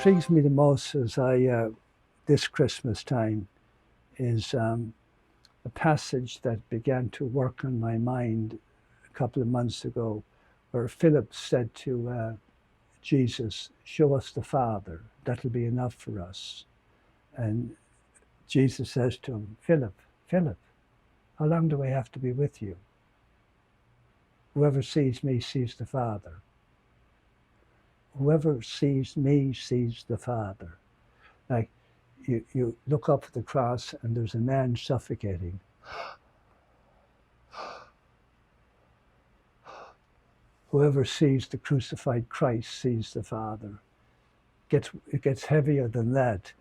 intrigues me the most as this Christmas time is a passage that began to work on my mind a couple of months ago, where Philip said to Jesus, "Show us the Father, that'll be enough for us." And Jesus says to him, "Philip, Philip, how long do I have to be with you? Whoever sees me sees the Father. Whoever sees me sees the Father." Like, you look up at the cross and there's a man suffocating. Whoever sees the crucified Christ sees the Father. It gets heavier than that.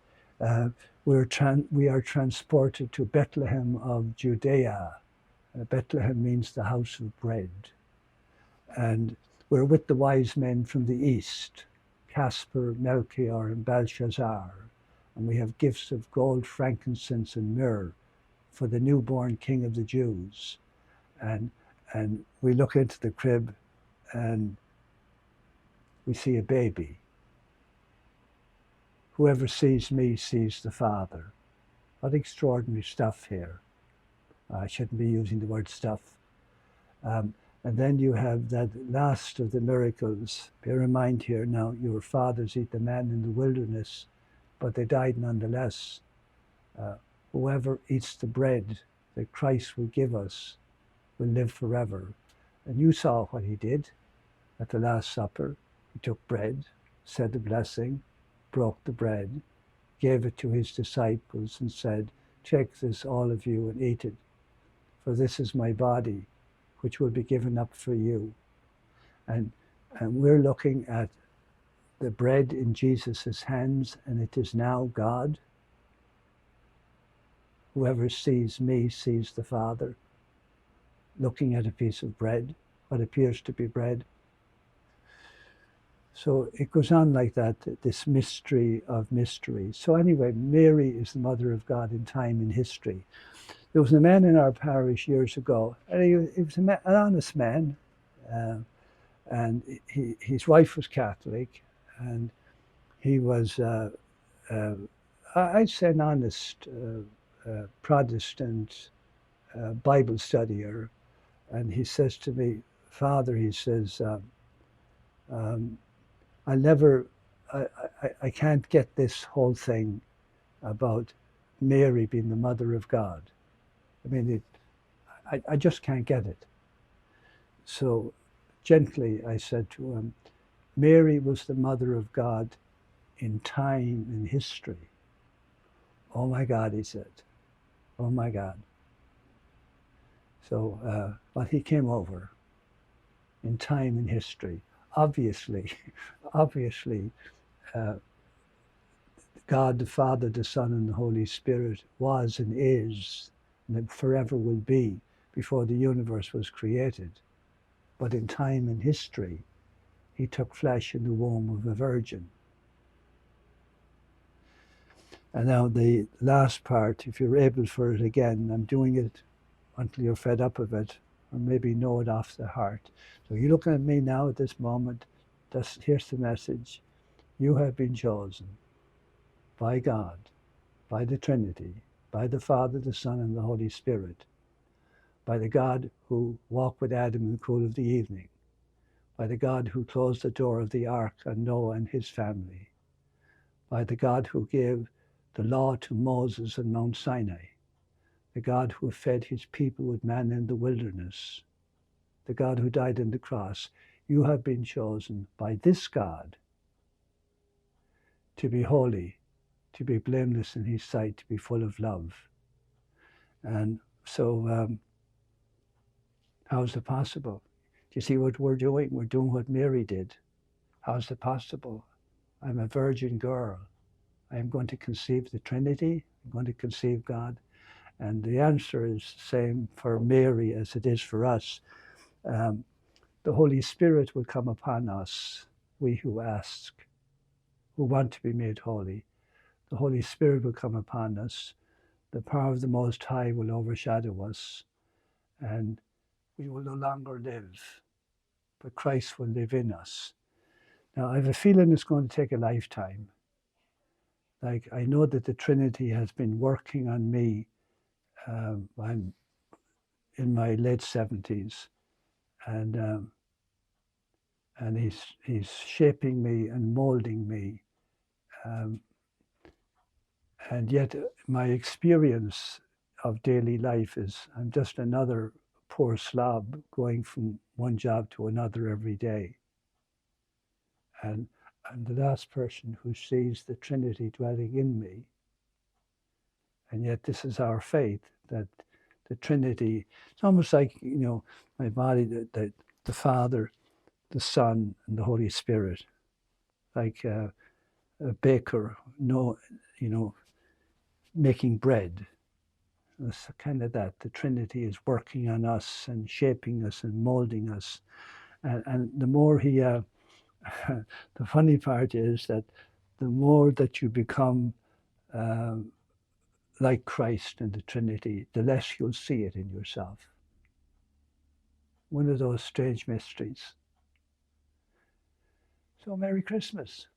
We are transported to Bethlehem of Judea. Bethlehem means the house of bread. And we're with the wise men from the east, Casper, Melchior, and Belshazzar. And we have gifts of gold, frankincense, and myrrh for the newborn King of the Jews. And we look into the crib and we see a baby. Whoever sees me sees the Father. What extraordinary stuff here. I shouldn't be using the word stuff. And then you have that last of the miracles. Bear in mind here now, your fathers eat the man in the wilderness, but they died nonetheless. Whoever eats the bread that Christ will give us will live forever. And you saw what he did at the Last Supper. He took bread, said the blessing, broke the bread, gave it to his disciples and said, "Take this, all of you, and eat it. For this is my body, which will be given up for you." And we're looking at the bread in Jesus' hands, and it is now God. Whoever sees me sees the Father. Looking at a piece of bread, what appears to be bread. So it goes on like that, this mystery of mysteries. So anyway, Mary is the mother of God in time and history. There was a man in our parish years ago, and he was an honest man, and his wife was Catholic, and he was, I'd say, an honest Protestant Bible studier. And he says to me, "Father," he says, I can't get this whole thing about Mary being the mother of God. I mean, I just can't get it." So gently I said to him, Mary was the mother of God in time and history. "Oh my God," he said. "Oh my God." So, but he came over in time and history. Obviously, God the Father, the Son, and the Holy Spirit was and is and forever will be before the universe was created. But in time and history, he took flesh in the womb of a virgin. And now the last part, if you're able for it again, I'm doing it until you're fed up of it, or maybe know it off the heart. So you're looking at me now at this moment. Here's the message. You have been chosen by God, by the Trinity, by the Father, the Son, and the Holy Spirit, by the God who walked with Adam in the cool of the evening, by the God who closed the door of the ark on Noah and his family, by the God who gave the law to Moses on Mount Sinai, the God who fed his people with manna in the wilderness, the God who died on the cross. You have been chosen by this God to be holy, to be blameless in his sight, to be full of love. And so how is it possible? Do you see what we're doing? We're doing what Mary did. How is it possible? I'm a virgin girl. I am going to conceive the Trinity. I'm going to conceive God. And the answer is the same for Mary as it is for us. The Holy Spirit will come upon us, we who ask, who want to be made holy. The Holy Spirit will come upon us. The power of the Most High will overshadow us, and we will no longer live, but Christ will live in us. Now, I have a feeling it's going to take a lifetime, like I know that the Trinity has been working on me. I'm in my late 70s, and he's shaping me and molding me. Um, and yet my experience of daily life is I'm just another poor slob going from one job to another every day. And I'm the last person who sees the Trinity dwelling in me. And yet this is our faith, that the Trinity, it's almost like, my body, the Father, the Son, and the Holy Spirit, like a baker, making bread. It's kind of that. The Trinity is working on us and shaping us and molding us. And the more he, the funny part is that the more that you become like Christ and the Trinity, the less you'll see it in yourself. One of those strange mysteries. So Merry Christmas.